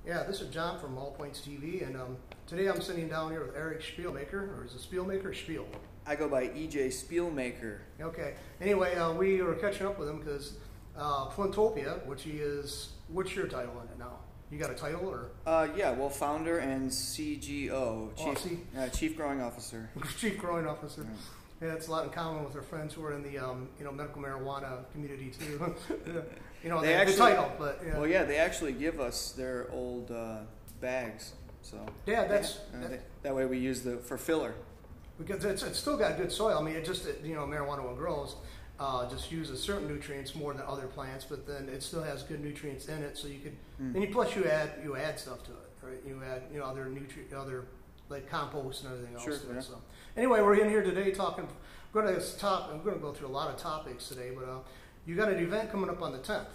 Yeah, this is John from All Points TV, and today I'm sitting down here with Eric Spielmaker, or is it Spielmaker or Spiel? I go by EJ Spielmaker. Okay. Anyway, we were catching up with him because Flintopia, which he is, what's your title in it now? You got a title or? Yeah, well, founder and CGO, Chief Growing Officer. Chief Growing Officer. Yeah, it's a lot in common with our friends who are in the medical marijuana community too. The title, but yeah. Well, yeah, they actually give us their old bags, so yeah, that way we use for filler. Because it's still got good soil. I mean, marijuana when it grows just uses certain nutrients more than other plants, but then it still has good nutrients in it. So you could, and plus you add stuff to it, right? You add other like compost and everything else to it. Yeah. So anyway, we're in here today talking. I'm going to go through a lot of topics today, but you got an event coming up on the 10th.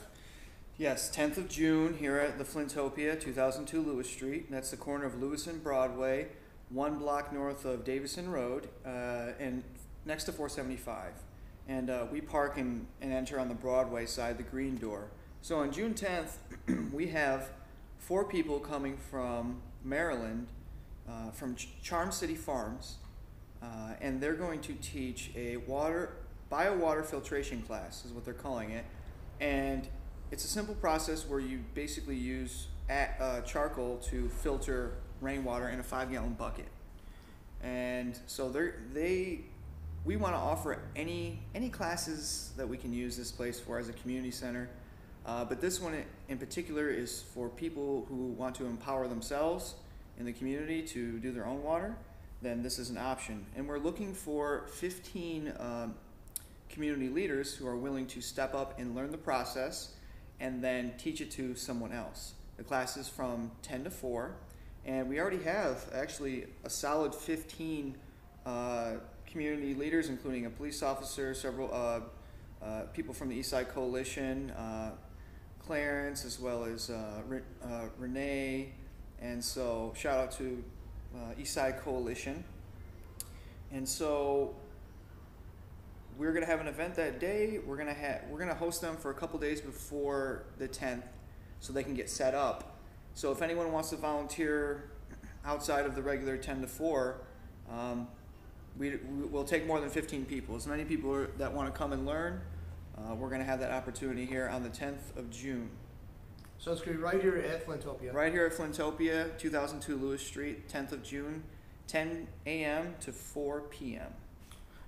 Yes, 10th of June here at the Flintopia, 2002 Lewis Street. That's the corner of Lewis and Broadway, 1 block north of Davison Road, and next to 475. And we park and enter on the Broadway side, the green door. So on June 10th, we have 4 people coming from Maryland, from Charm City Farms, and they're going to teach a biowater filtration class, is what they're calling it. And it's a simple process where you basically use charcoal to filter rainwater in a 5-gallon bucket. And so we want to offer any classes that we can use this place for as a community center. But this one in particular is for people who want to empower themselves in the community to do their own water. Then this is an option. And we're looking for 15 community leaders who are willing to step up and learn the process and then teach it to someone else. The class is from 10 to 4, and we already have actually a solid 15 community leaders, including a police officer, several people from the Eastside Coalition, Clarence, as well as Renee, and so shout out to Eastside Coalition. And so we're going to have an event that day. We're going to host them for a couple days before the 10th so they can get set up. So if anyone wants to volunteer outside of the regular 10 to 4, we'll take more than 15 people. As many people that want to come and learn, we're going to have that opportunity here on the 10th of June. So it's going to be right here at Flintopia. Right here at Flintopia, 2002 Lewis Street, 10th of June, 10 a.m. to 4 p.m.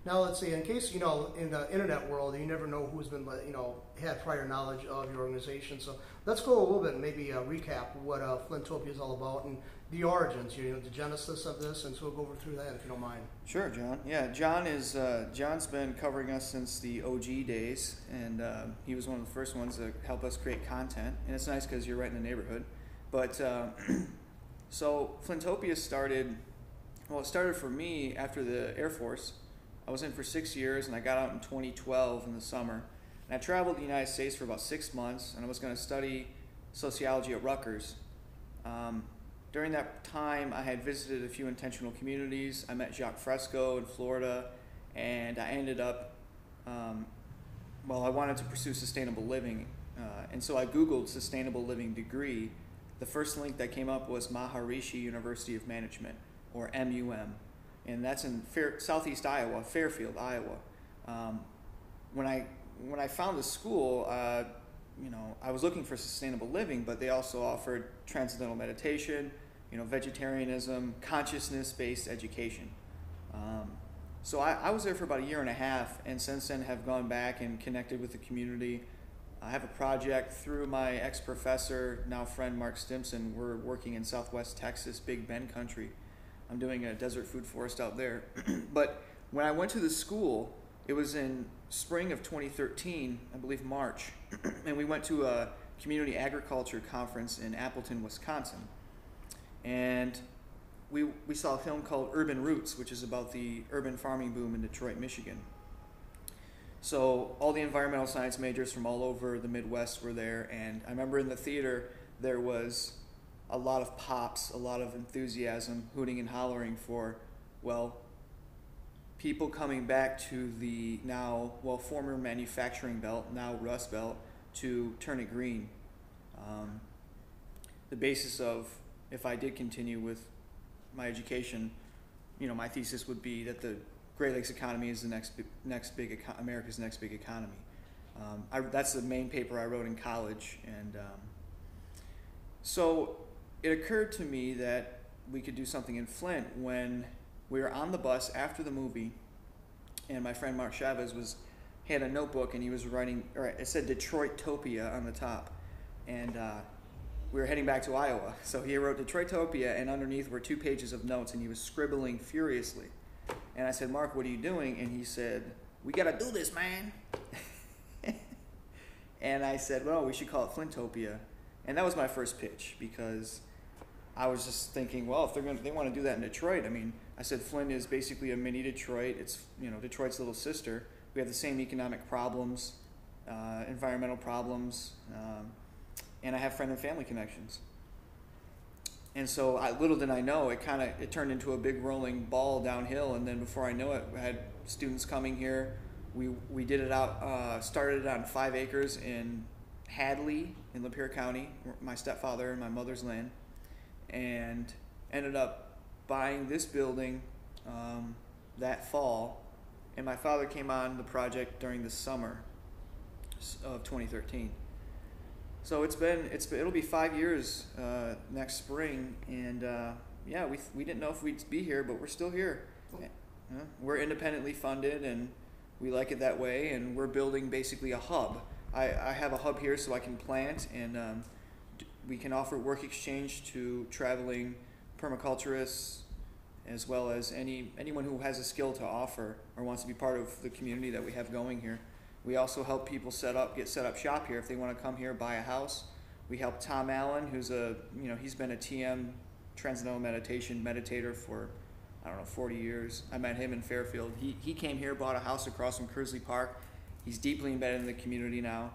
Now let's see, in case, in the internet world, you never know who's been, had prior knowledge of your organization. So let's go a little bit and maybe recap what Flintopia is all about and the origins, the genesis of this. And so we'll go over through that if you don't mind. Sure, John. Yeah, John's been covering us since the OG days, and he was one of the first ones to help us create content. And it's nice because you're right in the neighborhood. But so Flintopia started for me after the Air Force. I was in for 6 years, and I got out in 2012 in the summer. And I traveled the United States for about 6 months, and I was going to study sociology at Rutgers. During that time, I had visited a few intentional communities. I met Jacques Fresco in Florida, and I ended up, I wanted to pursue sustainable living. And so I Googled sustainable living degree. The first link that came up was Maharishi University of Management, or MUM. And that's in southeast Iowa, Fairfield, Iowa. When I found the school, I was looking for sustainable living, but they also offered transcendental meditation, vegetarianism, consciousness-based education. So I was there for about 1.5 years, and since then have gone back and connected with the community. I have a project through my ex-professor, now friend Mark Stimson. We're working in Southwest Texas, Big Bend country. I'm doing a desert food forest out there. But when I went to the school, it was in spring of 2013, I believe March, and we went to a community agriculture conference in Appleton, Wisconsin. And we saw a film called Urban Roots, which is about the urban farming boom in Detroit, Michigan. So all the environmental science majors from all over the Midwest were there, and I remember in the theater there was a lot of pops, a lot of enthusiasm, hooting and hollering for, people coming back to the former manufacturing belt, now Rust Belt, to turn it green. the basis of if I did continue with my education, my thesis would be that the Great Lakes economy is the America's next big economy. That's the main paper I wrote in college, and so it occurred to me that we could do something in Flint when we were on the bus after the movie, and my friend Mark Chavez had a notebook, and he was writing, or it said Detroitopia on the top, and we were heading back to Iowa. So he wrote Detroitopia, and underneath were 2 pages of notes, and he was scribbling furiously. And I said, Mark, what are you doing? And he said, we got to do this, man. And I said, well, we should call it Flintopia. And that was my first pitch, because I was just thinking, well, if they want to do that in Detroit, I mean, I said Flint is basically a mini Detroit. It's, Detroit's little sister. We have the same economic problems, environmental problems, and I have friend and family connections. And so little did I know, it turned into a big rolling ball downhill, and then before I know it, we had students coming here. We did it started it on 5 acres in Hadley in Lapeer County, my stepfather and my mother's land, and ended up buying this building that fall. And my father came on the project during the summer of 2013. So it'll be 5 years next spring, and we didn't know if we'd be here, but we're still here. We're independently funded, and we like it that way, and we're building basically a hub. I have a hub here so I can plant, and we can offer work exchange to traveling permaculturists, as well as anyone who has a skill to offer or wants to be part of the community that we have going here. We also help people get set up shop here if they want to come here, buy a house. We help Tom Allen, who's he's been a TM, Transcendental Meditation meditator for, 40 years. I met him in Fairfield. He came here, bought a house across from Kersley Park. He's deeply embedded in the community now.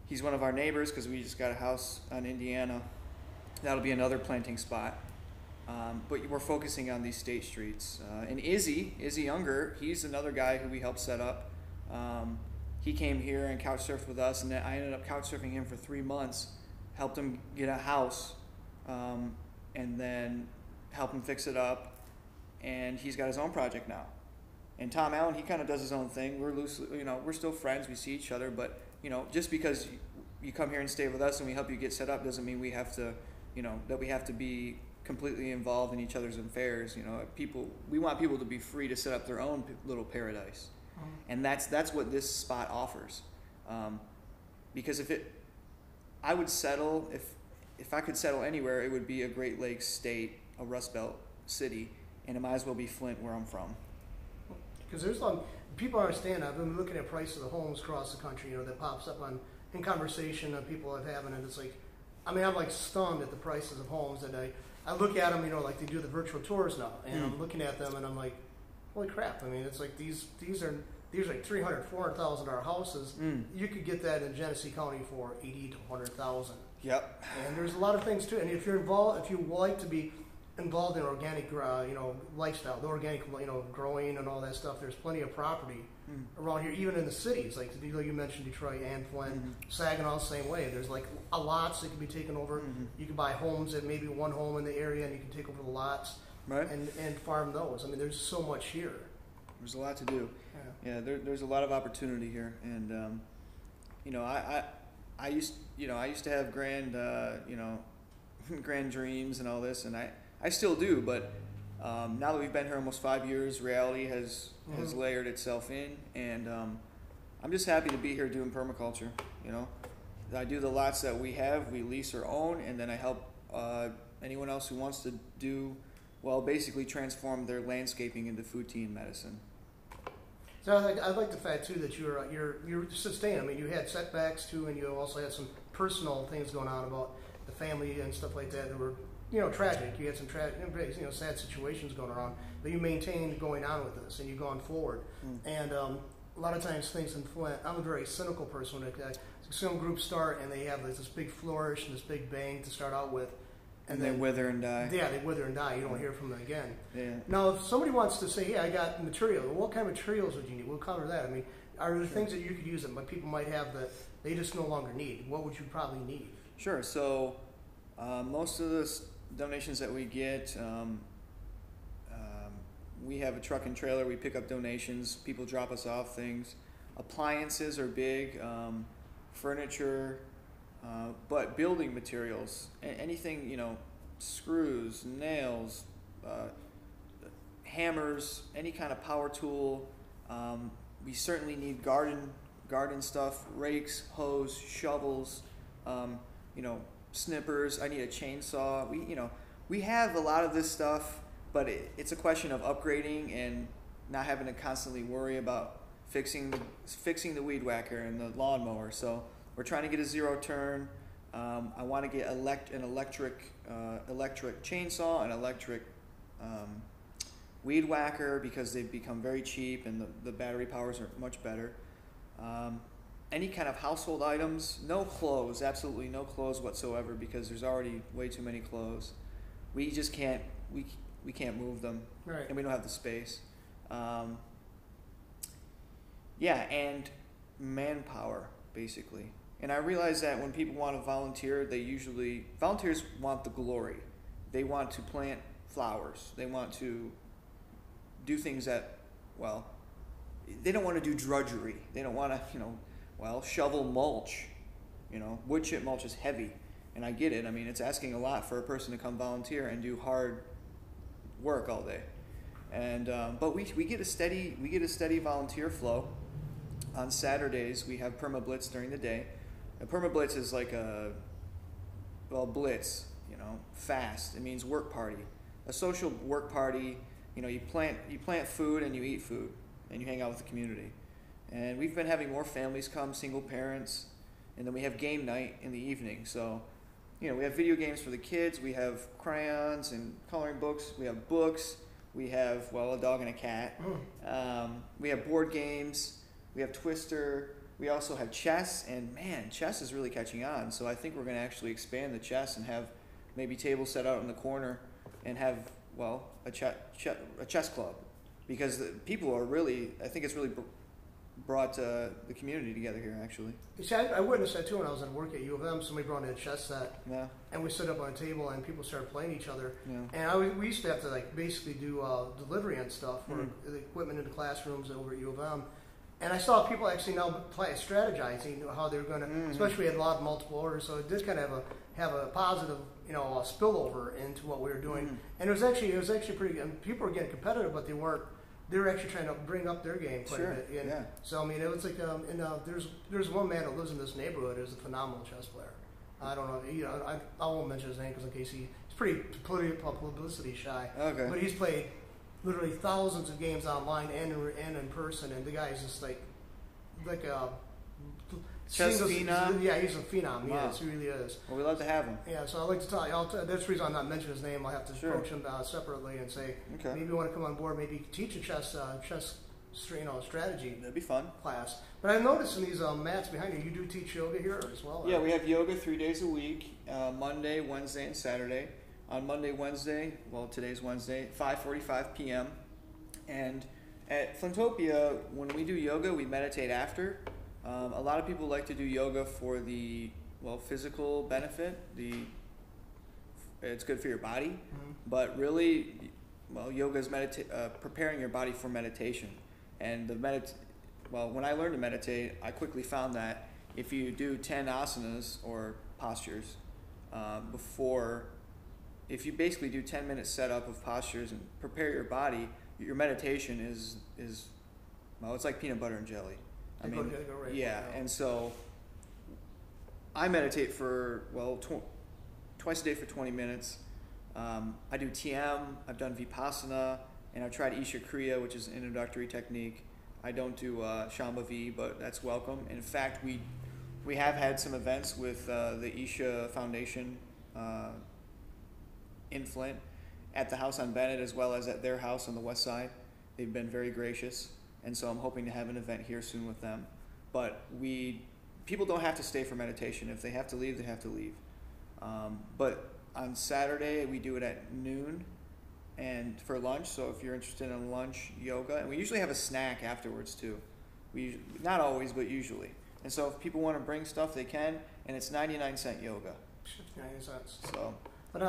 He's one of our neighbors because we just got a house on Indiana. That'll be another planting spot. But we're focusing on these state streets. And Izzy Younger, he's another guy who we helped set up. He came here and couch surfed with us, and then I ended up couch surfing him for 3 months, helped him get a house, and then helped him fix it up, and he's got his own project now. And Tom Allen, he kind of does his own thing. We're still friends, we see each other, but just because you come here and stay with us and we help you get set up doesn't mean we have to, that we have to be completely involved in each other's affairs. We want people to be free to set up their own little paradise. And that's what this spot offers, because I would settle if I could settle anywhere, it would be a Great Lakes state, a Rust Belt city, and it might as well be Flint, where I'm from. Because there's people understand. I've been looking at prices of homes across the country, that pops up in conversation that people are having, and it's like, I'm like stunned at the prices of homes that I look at them, like they do the virtual tours now, and I'm looking at them and I'm like, holy crap! It's like these are like $300,000, $400,000 houses. You could get that in Genesee County for $80,000 to $100,000. Yep. And there's a lot of things too. And if you're involved, if you like to be involved in organic, lifestyle, the organic, growing and all that stuff, there's plenty of property around here, even in the cities. Like you mentioned, Detroit and Flint, Saginaw, same way. There's like a lots that can be taken over. You can buy homes at maybe one home in the area, and you can take over the lots. Right. And farm those. There's so much here. There's a lot to do. Yeah, there's a lot of opportunity here, and I used to have grand dreams and all this, and I still do. But now that we've been here almost 5 years, reality has layered itself in, and I'm just happy to be here doing permaculture. I do the lots that we have, we lease or own, and then I help anyone else who wants to do. Well, basically transform their landscaping into food, tea, and medicine. So I like the fact too that you're sustained. You had setbacks too, and you also had some personal things going on about the family and stuff like that were tragic. You had some sad situations going around, but you maintained going on with this, and you've gone forward. And a lot of times things in Flint, I'm a very cynical person. Some groups start and they have this big flourish and this big bang to start out with. And then they wither and die. Yeah, they wither and die. You don't hear from them again. Yeah. Now, if somebody wants to say, "Hey, I got material," what kind of materials would you need? We'll cover that. Are there things that you could use that people might have that they just no longer need? What would you probably need? Sure. So, Most of the donations that we get, we have a truck and trailer. We pick up donations. People drop us off things. Appliances are big, furniture, but building materials, anything, you know, screws, nails, hammers, any kind of power tool. We certainly need garden stuff, rakes, hose, shovels, you know, snippers. I need a chainsaw. We have a lot of this stuff, but it's a question of upgrading and not having to constantly worry about fixing the weed whacker and the lawnmower. So we're trying to get a zero turn. I want to get an electric chainsaw, an electric weed whacker, because they've become very cheap and the battery powers are much better. Any kind of household items, no clothes, absolutely no clothes whatsoever, because there's already way too many clothes. We just can't we can't move them, Right. and we don't have the space. Yeah, and manpower, basically. And I realize that when people want to volunteer, volunteers want the glory. They want to plant flowers. They want to do things that, well, they don't want to do drudgery. They don't want to, shovel mulch. Wood chip mulch is heavy, and I get it. I mean, it's asking a lot for a person to come volunteer and do hard work all day. And but we get a steady volunteer flow. On Saturdays, we have PermaBlitz during the day. A PermaBlitz is like blitz, fast. It means work party, a social work party. You plant food and you eat food and you hang out with the community. And we've been having more families come, single parents, and then we have game night in the evening. So, we have video games for the kids. We have crayons and coloring books. We have books. We have, a dog and a cat. We have board games. We have Twister. We also have chess, and man, chess is really catching on. So I think we're going to actually expand the chess and have maybe tables set out in the corner and have, a chess club, because people are really, I think it's really brought the community together here, actually. See, I witnessed that too when I was at work at U of M. Somebody brought in a chess set, Yeah. and we stood up on a table, and people started playing each other. Yeah. And we used to have to basically do delivery and stuff for the equipment in the classrooms over at U of M. And I saw people actually now strategizing how they were going to, especially we had a lot of multiple orders, so it did kind of have a positive, spillover into what we were doing. And it was actually pretty. And people were getting competitive, but they weren't. They were actually trying to bring up their game quite a bit. And yeah. So I mean, it was like, there's one man that lives in this neighborhood who's a phenomenal chess player. I don't know, I won't mention his name because in case he's pretty publicity shy. Okay. But he's played literally thousands of games online and in person, and the guy is just like a chess phenom. Yeah, he's a phenom. Wow. Yes, he really is. Well, we love to have him. Yeah, so I'd like to talk. That's the reason I'm not mentioning his name. I'll have to approach him separately and say, okay, maybe you want to come on board, maybe teach a chess strategy. That'd be fun. Class. But I noticed in these mats behind you do teach yoga here as well. Yeah, we have yoga 3 days a week, Monday, Wednesday, and Saturday. On Monday, Wednesday, today's Wednesday, 5:45 p.m. And at Flintopia, when we do yoga, we meditate after. A lot of people like to do yoga for the, physical benefit. It's good for your body. But really, yoga is preparing your body for meditation. And when I learned to meditate, I quickly found that if you do 10 asanas or postures if you basically do 10 minute setup of postures and prepare your body, your meditation is it's like peanut butter and jelly. I mean, yeah. And so I meditate for twice a day for 20 minutes. I do TM. I've done Vipassana, and I've tried Isha Kriya, which is an introductory technique. I don't do Shambhavi, but that's welcome. In fact, we have had some events with the Isha Foundation in Flint at the house on Bennett, as well as at their house on the west side. They've been very gracious, and so I'm hoping to have an event here soon with them. But people don't have to stay for meditation. If they have to leave, they have to leave. But on Saturday, we do it at noon and for lunch. So if you're interested in lunch yoga, and we usually have a snack afterwards too. Not always, but usually. And so if people want to bring stuff, they can, and it's 99-cent yoga. $0.59. So, But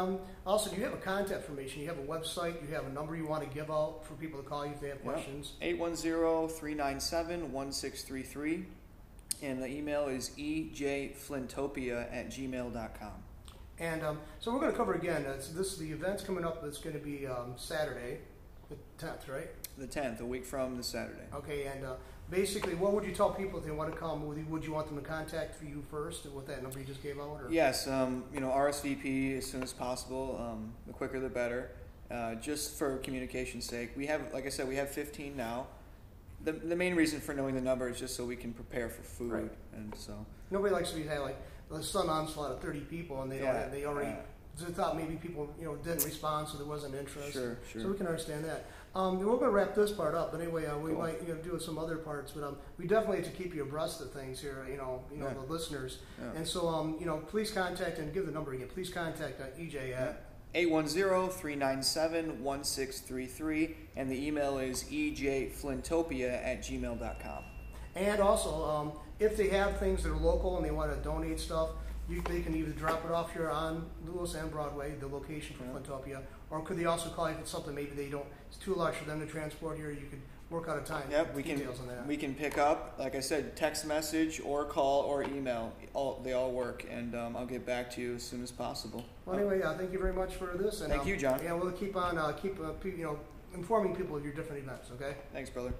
also, do you have a contact information? You have a website? You have a number you want to give out for people to call you if they have questions? 810-397-1633. And the email is ejflintopia@gmail.com. And so we're going to cover again. The event's coming up. It's going to be Saturday, the 10th, right? The 10th, a week from this Saturday. Okay, and basically, what would you tell people if they want to come? Would you want them to contact you first with that number you just gave out? Or? Yes, RSVP as soon as possible. The quicker the better. Just for communication's sake, we have, like I said, we have 15 now. The main reason for knowing the number is just so we can prepare for food, right. And so nobody likes to be like the sudden onslaught of 30 people, and they already thought maybe people didn't respond, so there wasn't interest. Sure. So we can understand that. We're going to wrap this part up, but anyway, we might do some other parts, but we definitely have to keep you abreast of things here. The listeners, and so please contact and give the number again. Please contact EJ at 810-397-1633, and the email is ejflintopia@gmail.com. And also, if they have things that are local and they want to donate stuff, they can either drop it off here on Lewis and Broadway, the location for Flintopia, or could they also call you if it's something maybe it's too large for them to transport here? You could work out a time. Yep, Details on that. We can pick up, like I said, text message or call or email. They all work, and I'll get back to you as soon as possible. Well, anyway, thank you very much for this. And, thank you, John. Yeah, we'll keep on informing people of your different events. Okay. Thanks, brother.